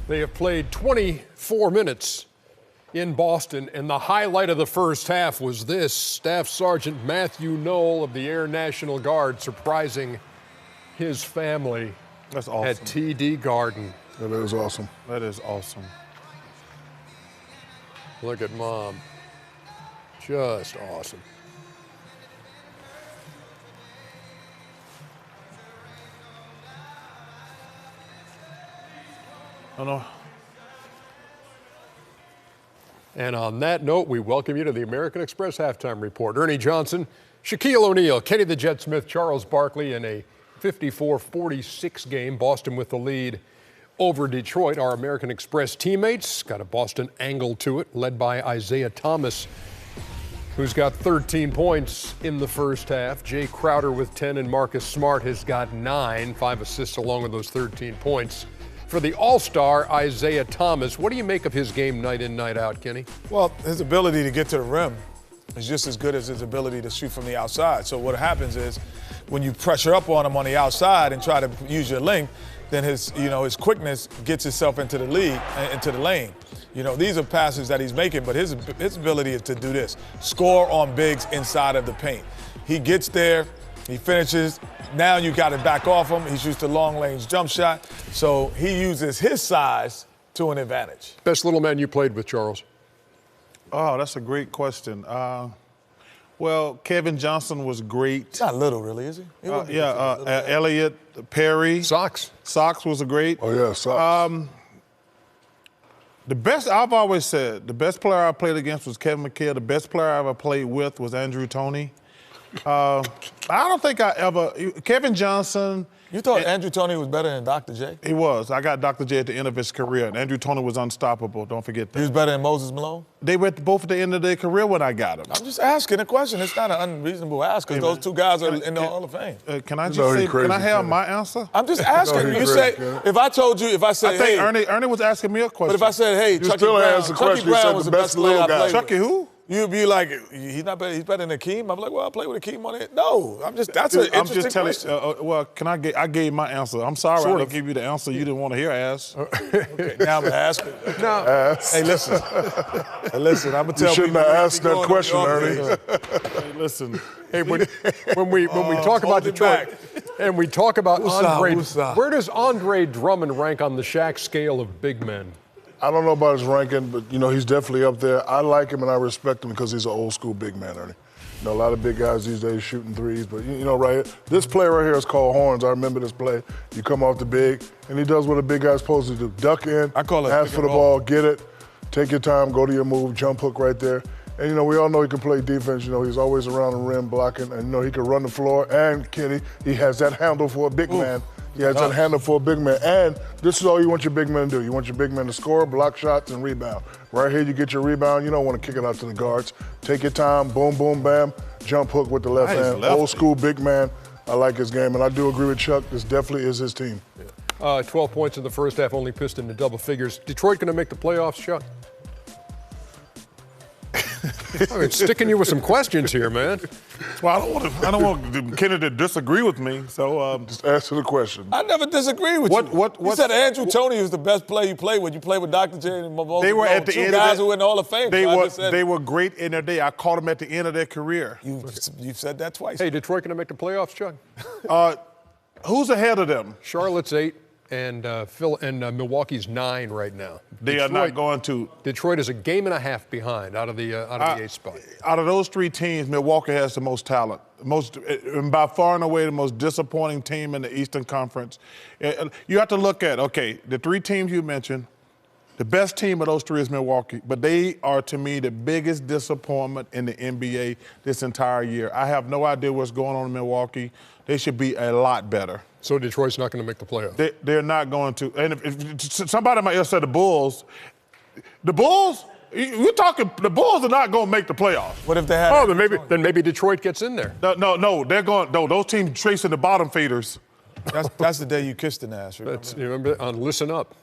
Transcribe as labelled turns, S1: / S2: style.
S1: They have played 24 minutes in Boston, and the highlight of the first half was this. Staff Sergeant Matthew Knoll of the Air National Guard surprising his family.
S2: That's awesome.
S1: At TD Garden.
S3: That is awesome.
S2: That is awesome.
S1: Look at Mom. Just awesome.
S2: I know.
S1: And on that note, we welcome you to the American Express Halftime Report. Ernie Johnson, Shaquille O'Neal, Kenny the Jet Smith, Charles Barkley in a 54-46 game. Boston with the lead over Detroit. Our American Express teammates got a Boston angle to it, led by Isaiah Thomas, who's got 13 points in the first half. Jay Crowder with 10, and Marcus Smart has got 9, 5 assists along with those 13 points. For the All-Star, Isaiah Thomas, what do you make of his game night in, night out, Kenny?
S4: Well, his ability to get to the rim is just as good as his ability to shoot from the outside. So what happens is when you pressure up on him on the outside and try to use your length, then his quickness gets itself into the lane. These are passes that he's making, but his ability is to do this: score on bigs inside of the paint. He gets there, he finishes. Now you got to back off him. He shoots the long-range jump shot. So he uses his size to an advantage.
S1: Best little man you played with, Charles?
S2: Oh, that's a great question. Well, Kevin Johnson was great.
S4: He's not little, really, is he?
S2: Elliott, Perry.
S1: Sox
S2: was a great.
S3: Oh, yeah, Sox.
S2: The best, I've always said, the best player I played against was Kevin McHale. The best player I ever played with was Andrew Toney. I don't think Kevin Johnson.
S4: You thought Andrew Toney was better than Dr. J?
S2: He was. I got Dr. J at the end of his career, and Andrew Toney was unstoppable. Don't forget that.
S4: He was better than Moses Malone?
S2: They were both at the end of their career when I got him.
S4: I'm just asking a question. It's not an unreasonable ask because those two guys are in the Hall of Fame.
S2: Can I just say, can I have my answer?
S4: I'm just asking. You say, if I said,
S2: hey. Ernie was asking me a question.
S4: But if I said, hey, Chucky Brown was the best player I played with.
S2: Chucky who?
S4: You'd be like, he's not better. He's better than Akeem. I'm like, well, I play with Akeem on it. No, that's an interesting question.
S2: Well, I gave my answer. I'm sorry I didn't give you the answer you didn't want to hear, ass.
S4: Okay, now I'm gonna ask it.
S1: No.
S4: Hey, listen. I'm gonna tell you.
S3: You shouldn't have asked that question, Ernie.
S2: Hey, listen.
S1: Hey, when we talk about Detroit and we talk about Andre, where does Andre Drummond rank on the Shaq scale of big men?
S3: I don't know about his ranking, but, he's definitely up there. I like him and I respect him because he's an old school big man, Ernie. A lot of big guys these days shooting threes, but, right here, this play right here is called horns. I remember this play. You come off the big, and he does what a big guy's supposed to do. Duck in, ask for the ball, get it, take your time, go to your move, jump hook right there. And, we all know he can play defense. He's always around the rim blocking, and, he can run the floor. And, Kenny, he has that handle for a big man. He has that handle for a big man. And this is all you want your big man to do. You want your big man to score, block shots, and rebound. Right here, you get your rebound. You don't want to kick it out to the guards. Take your time, boom, boom, bam, jump hook with the left hand. Old school big man. I like his game. And I do agree with Chuck. This definitely is his team.
S1: 12 points in the first half, only pissed into double figures. Detroit going to make the playoffs, Chuck? Sticking you with some questions here, man.
S2: Well, I don't want Kenny to disagree with me, so
S3: just answer the question.
S4: I never disagree with you. You said Andrew Toney was the best player you played with. You played with Dr. J and Moses.
S2: They were at the end
S4: guys who were in the Hall of Fame.
S2: They were great in their day. I called them at the end of their career.
S4: You've said that twice.
S1: Hey, Detroit going to make the playoffs, Chuck?
S2: Who's ahead of them?
S1: Charlotte's 8. And Milwaukee's 9 right now.
S2: They are not going to.
S1: Detroit is a game and a half behind out of the 8th spot.
S2: Out of those 3 teams, Milwaukee has the most talent. And by far and away the most disappointing team in the Eastern Conference. You have to look at, the 3 teams you mentioned, the best team of those 3 is Milwaukee, but they are, to me, the biggest disappointment in the NBA this entire year. I have no idea what's going on in Milwaukee. They should be a lot better.
S1: So Detroit's not going to make the playoffs?
S2: They're not going to. And if somebody might have said the Bulls, you're talking, the Bulls are not going to make the playoffs.
S4: What if they have?
S1: Then maybe Detroit gets in there.
S2: No, they're going. No, those teams chasing the bottom feeders.
S4: That's the day you kissed an ass.
S1: Remember on Listen Up.